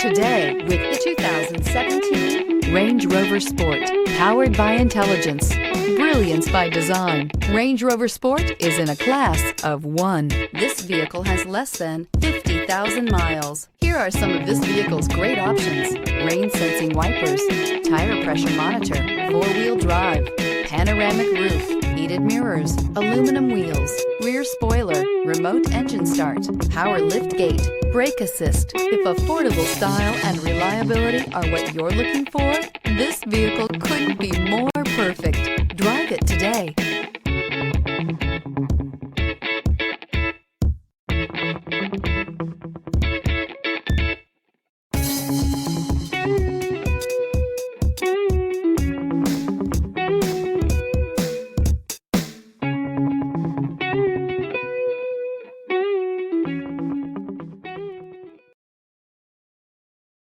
today with the 2017 Range Rover Sport. Powered by intelligence, brilliance by design, Range Rover Sport is in a class of one. This vehicle has less than 50,000 miles. Here are some of this vehicle's great options: rain sensing wipers, tire pressure monitor, four-wheel drive, panoramic roof, heated mirrors, aluminum wheels, rear spoiler, remote engine start, power lift gate, brake assist. If affordable style and reliability are what you're looking for, this vehicle couldn't be more perfect. Drive it today.